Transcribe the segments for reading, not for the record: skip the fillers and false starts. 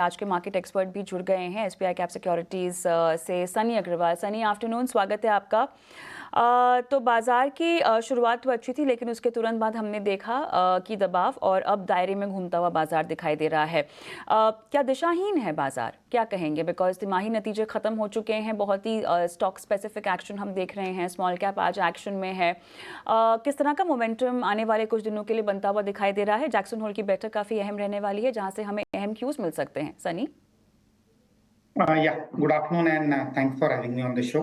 आज के market expert भी जुड़ गए हैं एसबीआई कैप सिक्योरिटीज़ से सनी अग्रवाल। सनी, आफ्टरनून, स्वागत है आपका। तो बाजार की शुरुआत तो अच्छी थी, लेकिन उसके तुरंत बाद हमने देखा कि दबाव और अब दायरे में घूमता हुआ बाजार दिखाई दे रहा है। क्या दिशाहीन है बाजार, क्या कहेंगे? बिकॉज तिमाही नतीजे खत्म हो चुके हैं, बहुत ही स्टॉक स्पेसिफिक एक्शन हम देख रहे हैं, स्मॉल कैप आज एक्शन में है। किस तरह का मोमेंटम आने वाले कुछ दिनों के लिए बनता हुआ दिखाई दे रहा है? जैक्सन होल की बैठक काफ़ी अहम रहने वाली है, जहाँ से हमें अहम क्यूज मिल सकते हैं। Sunny? Yeah, good afternoon and thanks for having me on the show.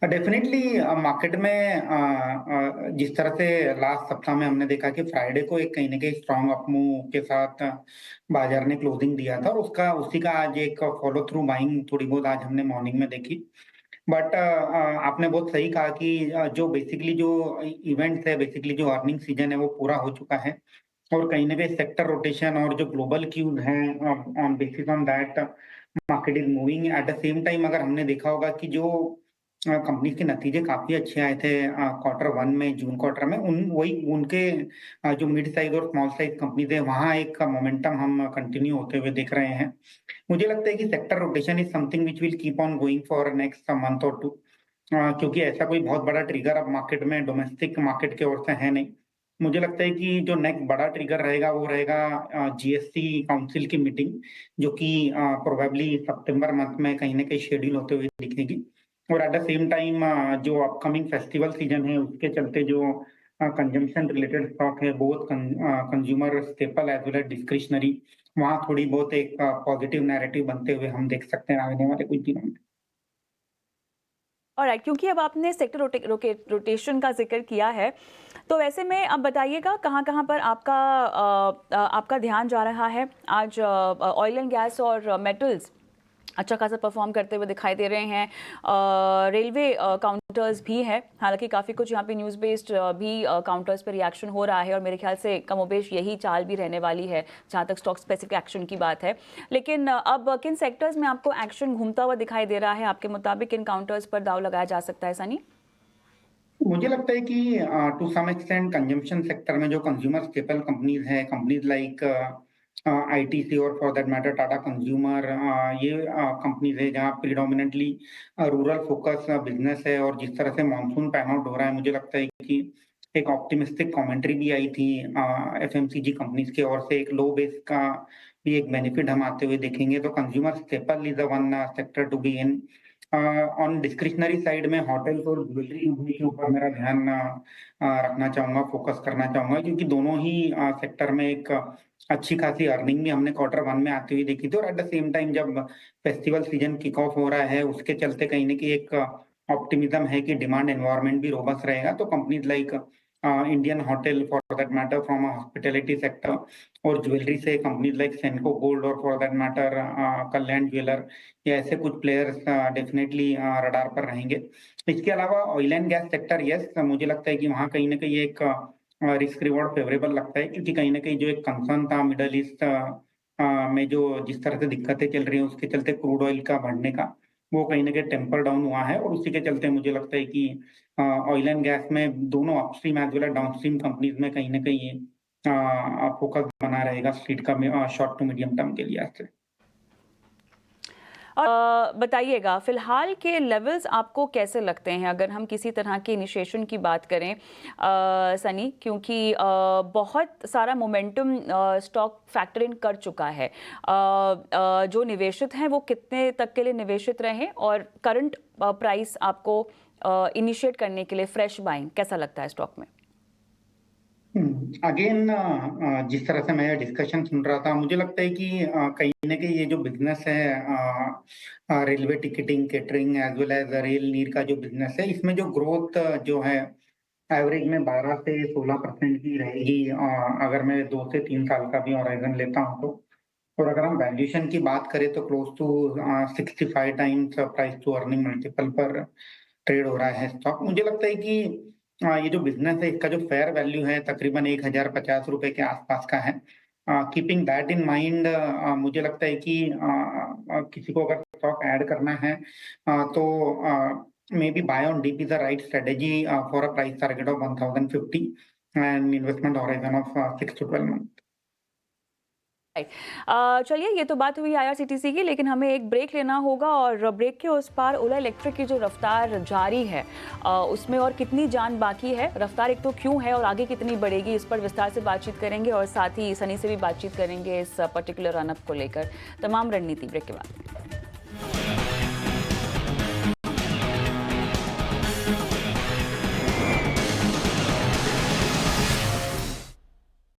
Definitely market में जिस तरह से लास्ट सप्ताह में हमने देखा कि फ्राइडे को एक कहीं ना कहीं स्ट्रांग अपमूव के साथ बाजार ने क्लोजिंग दिया था और उसका उसी का आज एक फॉलो थ्रू बाइंग थोड़ी बहुत आज हमने मॉर्निंग में देखी। बट आपने बहुत सही कहा कि जो बेसिकली जो इवेंट्स है, बेसिकली जो अर्निंग सीजन है वो पूरा हो चुका है और कहीं ना कहीं सेक्टर रोटेशन और जो ग्लोबल क्यूज हैं on basis on that market is moving. Eight the same time अगर हमने देखा होगा कि जो कंपनी के नतीजे काफी अच्छे आए थे क्वार्टर वन में, जून क्वार्टर में, उन वही उनके जो मिड साइज और स्मॉल साइज कंपनी थे वहां एक मोमेंटम हम कंटिन्यू होते हुए देख रहे हैं। मुझे लगता है कि sector rotation is something which will keep on going for next month और टू, क्योंकि ऐसा कोई बहुत बड़ा ट्रिगर अब मार्केट में डोमेस्टिक मार्केट की ओर से है नहीं। मुझे लगता है कि जो नेक्स्ट बड़ा ट्रिगर रहेगा वो रहेगा जीएसटी काउंसिल की मीटिंग, जो कि प्रोबेबली सितंबर मंथ में कहीं ना कहीं शेड्यूल होते हुए दिखेगी। और एट द सेम टाइम जो अपकमिंग फेस्टिवल सीजन है उसके चलते जो कंजम्पशन रिलेटेड स्टॉक है, both consumer staple as well as discretionary, वहाँ थोड़ी बहुत एक पॉजिटिव नैरेटिव बनते हुए हम देख सकते हैं आने वाले कुछ दिनों में। ऑलराइट, क्योंकि अब आपने सेक्टर रोटेशन का जिक्र किया है, तो वैसे में अब बताइएगा कहाँ कहाँ पर आपका ध्यान जा रहा है। आज ऑयल एंड गैस और मेटल्स अच्छा खासा परफॉर्म करते हुए दिखाई दे रहे हैं। रेलवे काउंटर्स भी है, हालांकि काफ़ी कुछ यहाँ पे न्यूज़ बेस्ड भी काउंटर्स पर रिएक्शन हो रहा है और मेरे ख्याल से कमोबेश यही चाल भी रहने वाली है जहाँ तक स्टॉक स्पेसिफिक एक्शन की बात है। लेकिन अब किन सेक्टर्स में आपको एक्शन घूमता हुआ दिखाई दे रहा है? आपके मुताबिक किन काउंटर्स पर दाव लगाया जा सकता है, सनी? मुझे लगता है कि to some extent consumption sector में जो कंज्यूमर स्टेपल कंपनीज हैं, कंपनीज लाइक आईटीसी और for that matter Tata consumer, ये कंपनीज है जहाँ प्रिडोमिनेटली रूरल फोकस बिजनेस है। और जिस तरह से मानसून पैन आउट हो रहा है, मुझे लगता है कि एक ऑप्टिमिस्टिक कमेंट्री भी आई थी एफएमसीजी कंपनीज की ओर से। एक लो बेस का भी एक बेनिफिट हम आते हुए देखेंगे, तो consumer staple is the one sector to be in. On discretionary side में होटल्स और ज्वेलरी के ऊपर मेरा ध्यान रखना चाहूंगा, फोकस करना चाहूंगा, क्योंकि दोनों ही सेक्टर में एक अच्छी खासी अर्निंग भी हमने क्वार्टर वन में आती हुई देखी थी। और एट द सेम टाइम जब फेस्टिवल सीजन किक ऑफ हो रहा है उसके चलते कहीं ना कहीं एक ऑप्टिमिज्म है कि डिमांड एनवायरनमेंट भी रोबस्ट रहेगा। तो companies like Indian hotel for that matter from hospitality sector, और ज्वेलरी से कंपनीज लाइक सेनको गोल्ड और for that matter Kalyan jeweller, या ऐसे कुछ प्लेयर्स डेफिनेटली रडार पर रहेंगे। इसके अलावा oil and gas sector, yes, मुझे लगता है कि वहाँ कहीं ना कहीं एक रिस्क रिवॉर्ड फेवरेबल लगता है, क्योंकि कहीं ना कहीं जो एक कंसर्न था मिडल ईस्ट में जो जिस तरह से दिक्कतें चल रही हैं उसके चलते क्रूड ऑयल का बढ़ने का, वो कहीं ना कहीं टेम्पर डाउन हुआ है। और उसी के चलते मुझे लगता है कि ऑयल एंड गैस में दोनों upstream as well as downstream companies में कहीं ना कहीं फोकस बना रहेगा स्ट्रीट का शॉर्ट टू मीडियम टर्म के लिए। बताइएगा फिलहाल के लेवल्स आपको कैसे लगते हैं, अगर हम किसी तरह के इनिशिएशन की बात करें, सनी? क्योंकि बहुत सारा मोमेंटम स्टॉक फैक्टर इन कर चुका है। जो निवेशित हैं वो कितने तक के लिए निवेशित रहें, और करंट प्राइस आपको इनिशिएट करने के लिए फ्रेश बाइंग कैसा लगता है स्टॉक में? अगेन जिस तरह से मैं डिस्कशन सुन रहा था, मुझे लगता है कि कहीं ना कहीं ये जो बिजनेस है, railway ticketing, catering as well as rail Neer का जो बिजनेस है, इसमें जो ग्रोथ जो है एवरेज में 12 से 16% की रहेगी, अगर मैं 2 से 3 साल का भी होराइजन लेता हूँ तो। और अगर हम वैल्यूएशन की बात करें तो close to 65 times price to earning multiple पर ट्रेड हो रहा है स्टॉक। मुझे लगता है कि ये जो बिजनेस है इसका जो फेयर वैल्यू है तकरीबन 1050 रुपए के आसपास का है। कीपिंग दैट इन माइंड, मुझे लगता है कि किसी को अगर स्टॉक ऐड करना है तो maybe buy on dip is the right strategy for a price target of 1050 and investment horizon of 6 to 12 months। चलिए, ये तो बात हुई आईआरसीटीसी की, लेकिन हमें एक ब्रेक लेना होगा और ब्रेक के उस पार ओला इलेक्ट्रिक की जो रफ्तार जारी है उसमें और कितनी जान बाकी है, रफ्तार एक तो क्यों है और आगे कितनी बढ़ेगी, इस पर विस्तार से बातचीत करेंगे और साथ ही सनी से भी बातचीत करेंगे इस पर्टिकुलर रनअप को लेकर। तमाम रणनीति ब्रेक के बाद।